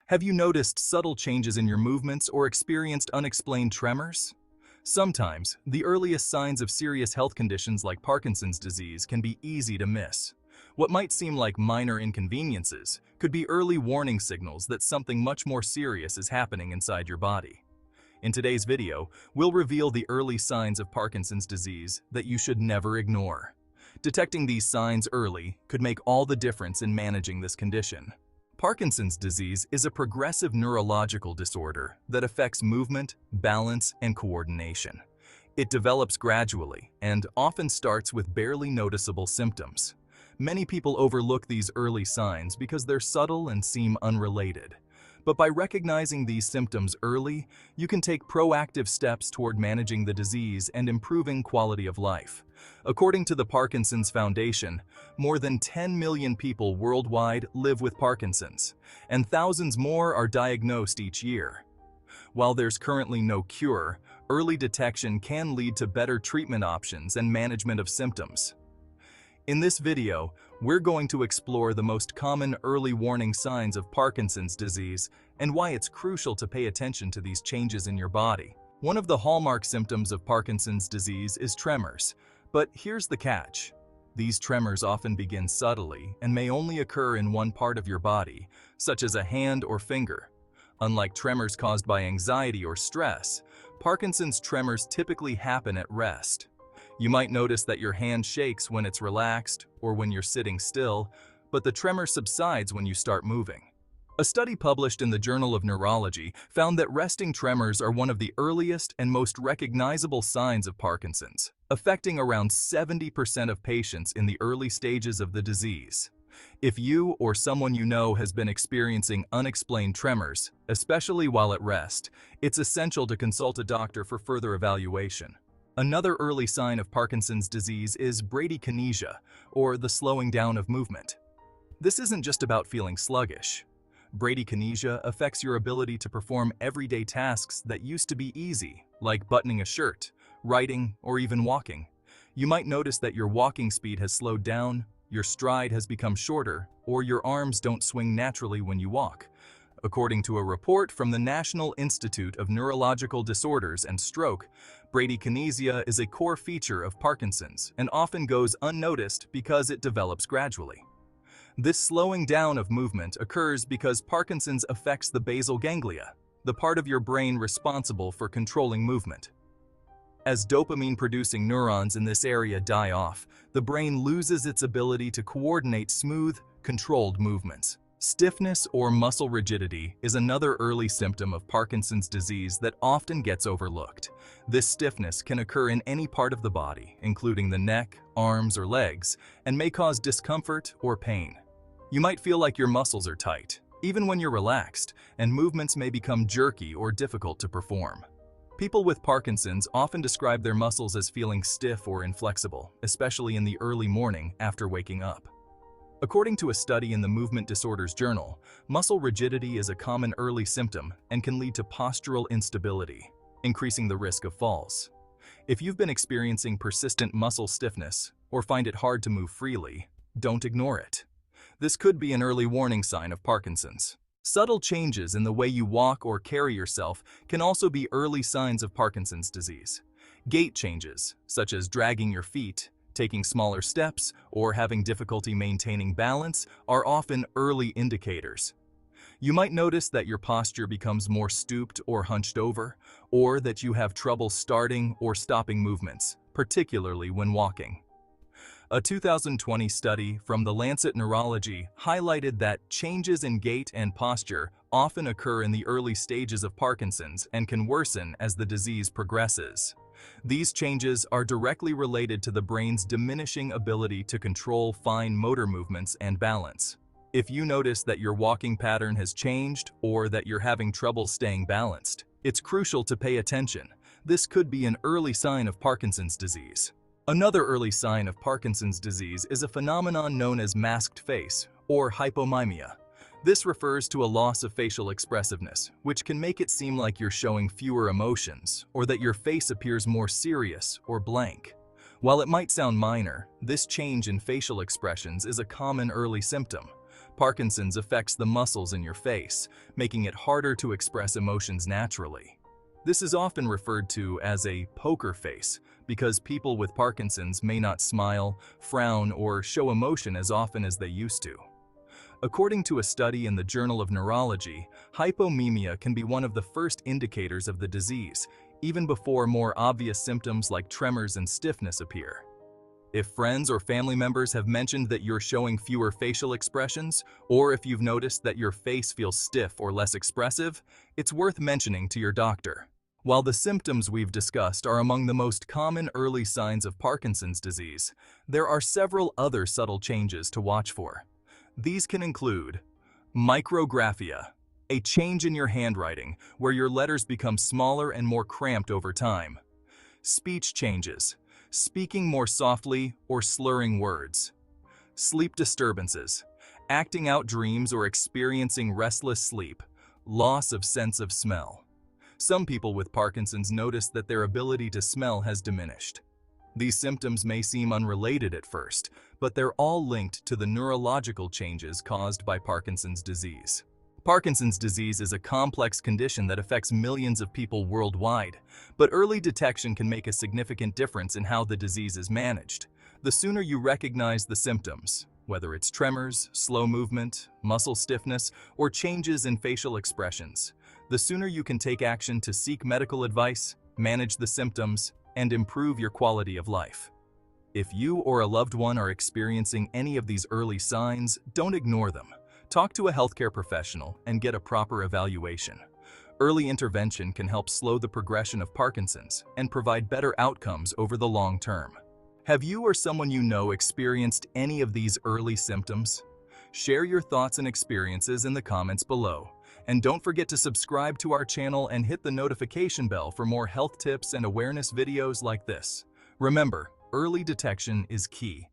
Have you noticed subtle changes in your movements or experienced unexplained tremors? Sometimes, the earliest signs of serious health conditions like Parkinson's disease can be easy to miss. What might seem like minor inconveniences could be early warning signals that something much more serious is happening inside your body. In today's video, we'll reveal the early signs of Parkinson's disease that you should never ignore. Detecting these signs early could make all the difference in managing this condition. Parkinson's disease is a progressive neurological disorder that affects movement, balance, and coordination. It develops gradually and often starts with barely noticeable symptoms. Many people overlook these early signs because they're subtle and seem unrelated. But by recognizing these symptoms early, you can take proactive steps toward managing the disease and improving quality of life. According to the Parkinson's Foundation, more than 10 million people worldwide live with Parkinson's, and thousands more are diagnosed each year. While there's currently no cure, early detection can lead to better treatment options and management of symptoms. In this video, we're going to explore the most common early warning signs of Parkinson's disease and why it's crucial to pay attention to these changes in your body. One of the hallmark symptoms of Parkinson's disease is tremors, but here's the catch. These tremors often begin subtly and may only occur in one part of your body, such as a hand or finger. Unlike tremors caused by anxiety or stress, Parkinson's tremors typically happen at rest. You might notice that your hand shakes when it's relaxed or when you're sitting still, but the tremor subsides when you start moving. A study published in the Journal of Neurology found that resting tremors are one of the earliest and most recognizable signs of Parkinson's, affecting around 70% of patients in the early stages of the disease. If you or someone you know has been experiencing unexplained tremors, especially while at rest, it's essential to consult a doctor for further evaluation. Another early sign of Parkinson's disease is bradykinesia, or the slowing down of movement. This isn't just about feeling sluggish. Bradykinesia affects your ability to perform everyday tasks that used to be easy, like buttoning a shirt, writing, or even walking. You might notice that your walking speed has slowed down, your stride has become shorter, or your arms don't swing naturally when you walk. According to a report from the National Institute of Neurological Disorders and Stroke, bradykinesia is a core feature of Parkinson's and often goes unnoticed because it develops gradually. This slowing down of movement occurs because Parkinson's affects the basal ganglia, the part of your brain responsible for controlling movement. As dopamine-producing neurons in this area die off, the brain loses its ability to coordinate smooth, controlled movements. Stiffness or muscle rigidity is another early symptom of Parkinson's disease that often gets overlooked. This stiffness can occur in any part of the body, including the neck, arms, or legs, and may cause discomfort or pain. You might feel like your muscles are tight, even when you're relaxed, and movements may become jerky or difficult to perform. People with Parkinson's often describe their muscles as feeling stiff or inflexible, especially in the early morning after waking up. According to a study in the Movement Disorders Journal, muscle rigidity is a common early symptom and can lead to postural instability, increasing the risk of falls. If you've been experiencing persistent muscle stiffness or find it hard to move freely, don't ignore it. This could be an early warning sign of Parkinson's. Subtle changes in the way you walk or carry yourself can also be early signs of Parkinson's disease. Gait changes, such as dragging your feet, taking smaller steps, or having difficulty maintaining balance, are often early indicators. You might notice that your posture becomes more stooped or hunched over, or that you have trouble starting or stopping movements, particularly when walking. A 2020 study from The Lancet Neurology highlighted that changes in gait and posture often occur in the early stages of Parkinson's and can worsen as the disease progresses. These changes are directly related to the brain's diminishing ability to control fine motor movements and balance. If you notice that your walking pattern has changed or that you're having trouble staying balanced, it's crucial to pay attention. This could be an early sign of Parkinson's disease. Another early sign of Parkinson's disease is a phenomenon known as masked face or hypomimia. This refers to a loss of facial expressiveness, which can make it seem like you're showing fewer emotions or that your face appears more serious or blank. While it might sound minor, this change in facial expressions is a common early symptom. Parkinson's affects the muscles in your face, making it harder to express emotions naturally. This is often referred to as a poker face because people with Parkinson's may not smile, frown, or show emotion as often as they used to. According to a study in the Journal of Neurology, hypomemia can be one of the first indicators of the disease, even before more obvious symptoms like tremors and stiffness appear. If friends or family members have mentioned that you're showing fewer facial expressions, or if you've noticed that your face feels stiff or less expressive, it's worth mentioning to your doctor. While the symptoms we've discussed are among the most common early signs of Parkinson's disease, there are several other subtle changes to watch for. These can include micrographia, a change in your handwriting where your letters become smaller and more cramped over time. Speech changes, speaking more softly or slurring words. Sleep disturbances, acting out dreams or experiencing restless sleep. Loss of sense of smell. Some people with Parkinson's notice that their ability to smell has diminished. These symptoms may seem unrelated at first, but they're all linked to the neurological changes caused by Parkinson's disease. Parkinson's disease is a complex condition that affects millions of people worldwide, but early detection can make a significant difference in how the disease is managed. The sooner you recognize the symptoms, whether it's tremors, slow movement, muscle stiffness, or changes in facial expressions, the sooner you can take action to seek medical advice, manage the symptoms, and improve your quality of life. If you or a loved one are experiencing any of these early signs, don't ignore them. Talk to a healthcare professional and get a proper evaluation. Early intervention can help slow the progression of Parkinson's and provide better outcomes over the long term. Have you or someone you know experienced any of these early symptoms? Share your thoughts and experiences in the comments below. And don't forget to subscribe to our channel and hit the notification bell for more health tips and awareness videos like this. Remember, early detection is key.